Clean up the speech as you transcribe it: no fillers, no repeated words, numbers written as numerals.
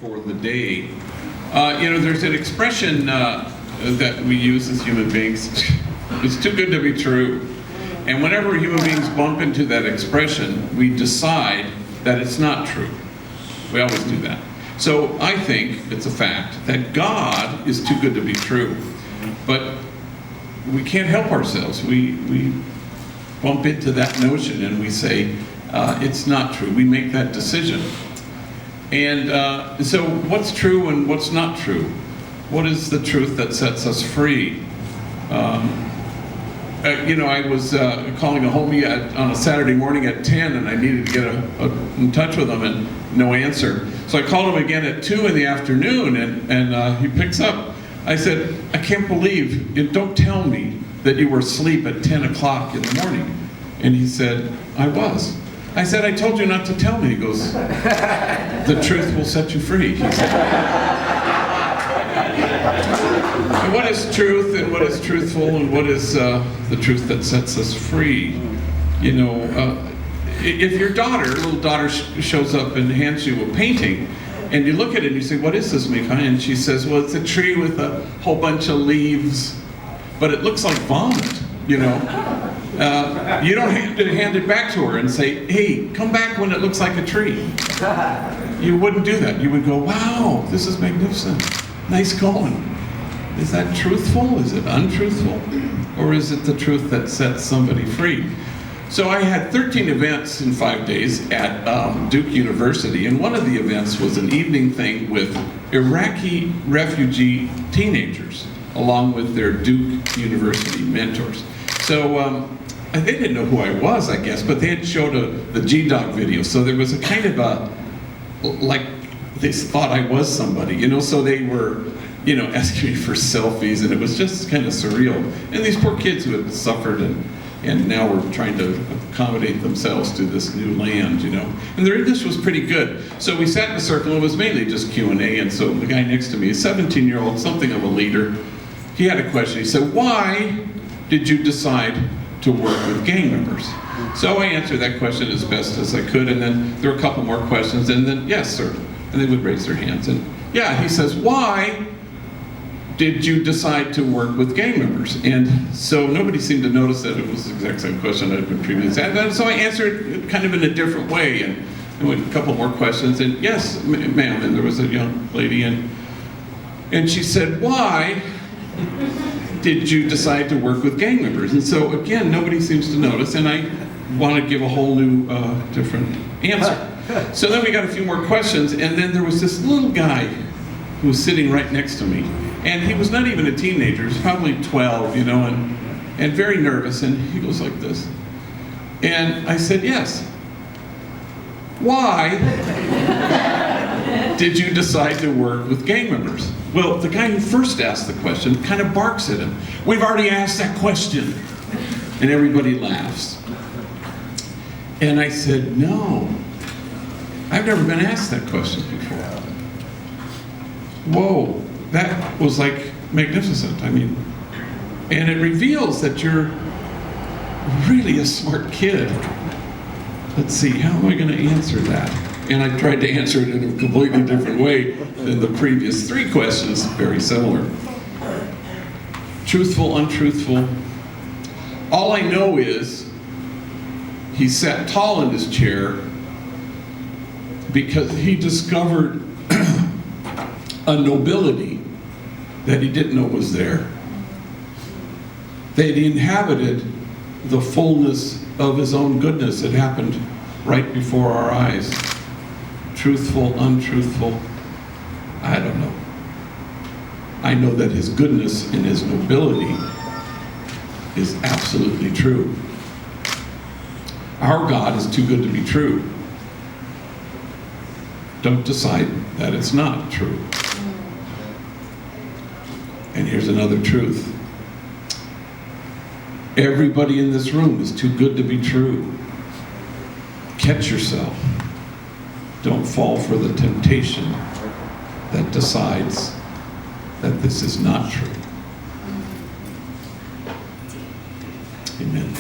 for the day. There's an expression that we use as human beings. It's too good to be true. And whenever human beings bump into that expression, we decide that it's not true. We always do that. So I think it's a fact that God is too good to be true. But we can't help ourselves. We bump into that notion and we say, it's not true. We make that decision. And so what's true and what's not true? What is the truth that sets us free? I was calling a homie on a Saturday morning at 10, and I needed to get in touch with him, and no answer. So I called him again at 2 in the afternoon, and he picks up. I said, I can't believe, don't tell me that you were asleep at 10 o'clock in the morning. And he said, I was. I said, I told you not to tell me. He goes, the truth will set you free, he said. And what is truth, and what is truthful, and what is the truth that sets us free? If your little daughter shows up and hands you a painting, and you look at it and you say, what is this, Mika? And she says, well, it's a tree with a whole bunch of leaves, but it looks like vomit, You don't have to hand it back to her and say, hey, come back when it looks like a tree. You wouldn't do that. You would go, wow, this is magnificent. Nice going. Is that truthful? Is it untruthful? Or is it the truth that sets somebody free? So I had 13 events in 5 days at Duke University, and one of the events was an evening thing with Iraqi refugee teenagers, along with their Duke University mentors. So they didn't know who I was, I guess, but they had showed the G-Dog video, so there was a kind of like they thought I was somebody, so they were asking me for selfies, and it was just kind of surreal. And these poor kids who had suffered and now were trying to accommodate themselves to this new land, And their English was pretty good. So we sat in a circle, it was mainly just Q&A, and so the guy next to me, a 17-year-old, something of a leader, he had a question. He said, why did you decide to work with gang members? So I answered that question as best as I could, and then there were a couple more questions, and then, yes, sir. And they would raise their hands, and yeah, he says, why did you decide to work with gang members? And so nobody seemed to notice that it was the exact same question I had been previously asked. And so I answered kind of in a different way, and there were a couple more questions, and yes, ma'am, and there was a young lady, and she said, why did you decide to work with gang members? And so again, nobody seems to notice, and I want to give a whole new, different answer. So then we got a few more questions, and then there was this little guy who was sitting right next to me. And he was not even a teenager, he was probably 12, and very nervous, and he goes like this. And I said, yes. Why did you decide to work with gang members? Well, the guy who first asked the question kind of barks at him. We've already asked that question. And everybody laughs. And I said, no, I've never been asked that question before. Whoa. That was like magnificent. And it reveals that you're really a smart kid. Let's see, how am I going to answer that? And I tried to answer it in a completely different way than the previous 3 questions, very similar. Truthful, untruthful. All I know is he sat tall in his chair because he discovered a nobility that he didn't know was there. That he inhabited the fullness of his own goodness that happened right before our eyes. Truthful, untruthful, I don't know. I know that his goodness and his nobility is absolutely true. Our God is too good to be true. Don't decide that it's not true. And here's another truth. Everybody in this room is too good to be true. Catch yourself. Don't fall for the temptation that decides that this is not true. Amen.